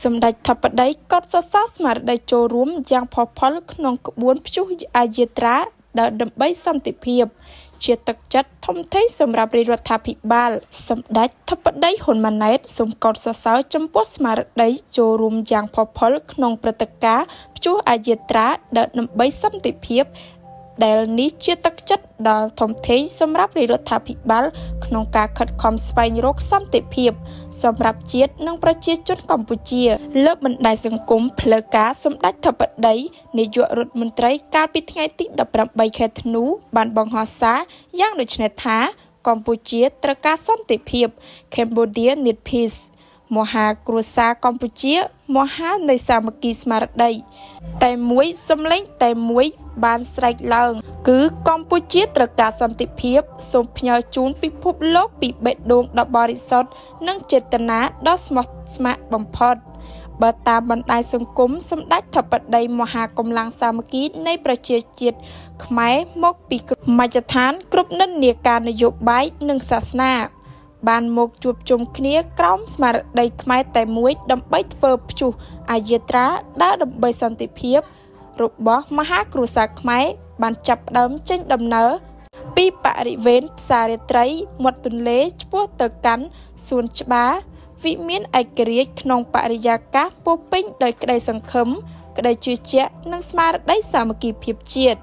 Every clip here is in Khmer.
សម្ដេចធិបតីក៏សរសើរស្មារតីចូលរួមយ៉ាងផុសផុលក្នុងក្បួនព្យុះអាយាត្រាដើម្បីសន្តិភាពជាទឹកចិត្តធំធេងសម្រាប់រាជរដ្ឋាភិបាលសម្ដេចធិបតីហ៊ុនម៉ាណែតសូមកោតសរសើរចំពោះស្មារតីចូលរួមយ៉ាងផុសផុលក្នុងព្រឹត្តិការណ៍ព្យុះអាយាត្រាដើម្បីសន្តិភាពដែលនេះជាទឹកចិត្តដ៏ធំធេងសម្រាប់រាជរដ្ឋាភិបាលក្នុងការខិតខំស្វែងរកសន្តិភាពសម្រាប់ជាតិនិងប្រជាជនកម្ពុជាលើបណ្ដាញសង្គមផ្លូវការសម្ដេចធិបតីនាយករដ្ឋមន្ត្រីកាលពីថ្ងៃទី18ខែធ្នូបានបង្ហោះសារយ៉ាងដូចនេះថាកម្ពុជាត្រូវការសន្តិភាព Cambodia need peace មហាគ្រួសារកម្ពុជាមហានៃសាមគ្គីស្មារតីតែមួយសម្លេងតែមួយបានស្រែកឡើងគឺកម្ពុជាត្រូវការសន្តិភាពសូមផ្ញើជូនពិភពលោកពីបេះដូងដ៏បរិសុទ្ធនិងចេតនាដ៏ស្មោះស្ម័គ្របំផុតបើតាមបណ្ដាញសង្គមសម្ដេចធិបតីមហាកម្លាំងសាមគ្គីនៃប្រជាជាតិខ្មែរមកពីមជ្ឈដ្ឋានគ្រប់និន្នាការនយោបាយនិងសាសនាបានមកជួបជុំគ្នាក្រោមស្មារតីខ្មែរតែមួយដើម្បីធ្វើព្យុះអាយាត្រាដើម្បីសន្តិភាពរបស់មហាគ្រួសារខ្មែរបានចាប់ផ្ដើមចេញដំណើរពីបរិវេណផ្សាររាត្រីមាត់ទន្លេឆ្ពោះទៅកាន់សួនច្បារវិមានឯករាជ្យក្នុងបរិយាកាសពោពេញដោយក្តីសង្ឃឹមក្តីជឿជាក់និងស្មារតីសាមគ្គីភាពជាតិ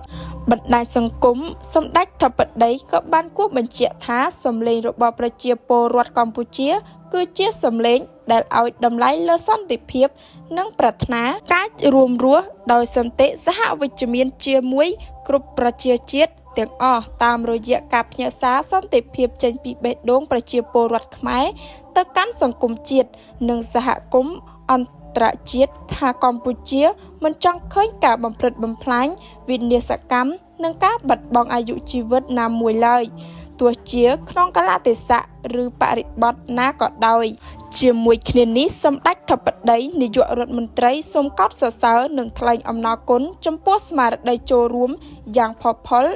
បណ្ដាញសង្គមសម្ដេចធិបតីក៏បានគូសបញ្ជាក់ថាសម្លេងរបស់ប្រជាពលរដ្ឋកម្ពុជាគឺជាសម្លេងដែលឲ្យតម្លៃលើសន្តិភាពនិងប្រាថ្នាការរួមរស់ដោយសន្តិសហវិជ្ជមានជាមួយគ្រប់ប្រជាជាតិទាំងអស់តាមរយៈការផ្ញើសារសន្តិភាពចេញពីបេះដូងប្រជាពលរដ្ឋខ្មែរទៅកាន់សង្គមជាតិនិងសហគមន៍អន្តរជាតិថាកម្ពុជាមិនចង់ឃើញការបំផ្លិចបំផ្លាញវិនាសកម្មនិងការបាត់បង់អាយុជីវិតណាមួយឡើយទោះជាក្នុងកលៈទេសៈឬបរិបទណាក៏ដោយជាមួយគ្នានេះសម្ដេចធិបតីនាយករដ្ឋមន្ត្រីសូមកោតសរសើរនិងថ្លែងអំណរគុណចំពោះស្មារតីចូលរួមយ៉ាងផុសផុល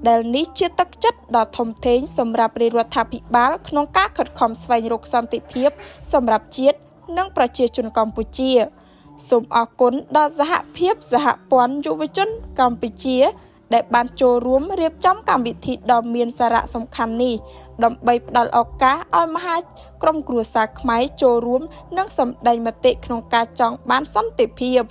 ដែលនេះជាទឹកចិត្តដ៏ធំធេងសម្រាប់រាជរដ្ឋាភិបាលក្នុងការខិតខំស្វែងរកសន្តិភាពសម្រាប់ជាតិនិងប្រជាជនកម្ពុជាសូមអរគុណដល់សហភាពសហព័ន្ធយុវជនកម្ពុជាដែលបានចូលរួមរៀបចំកម្មវិធីដ៏មានសារៈសំខាន់នេះដើម្បីផ្ដល់ឱកាសឲ្យមហាក្រុមគ្រួសារខ្មែរចូលរួមនិងសម្ដែងមតិក្នុងការចង់បានសន្តិភាព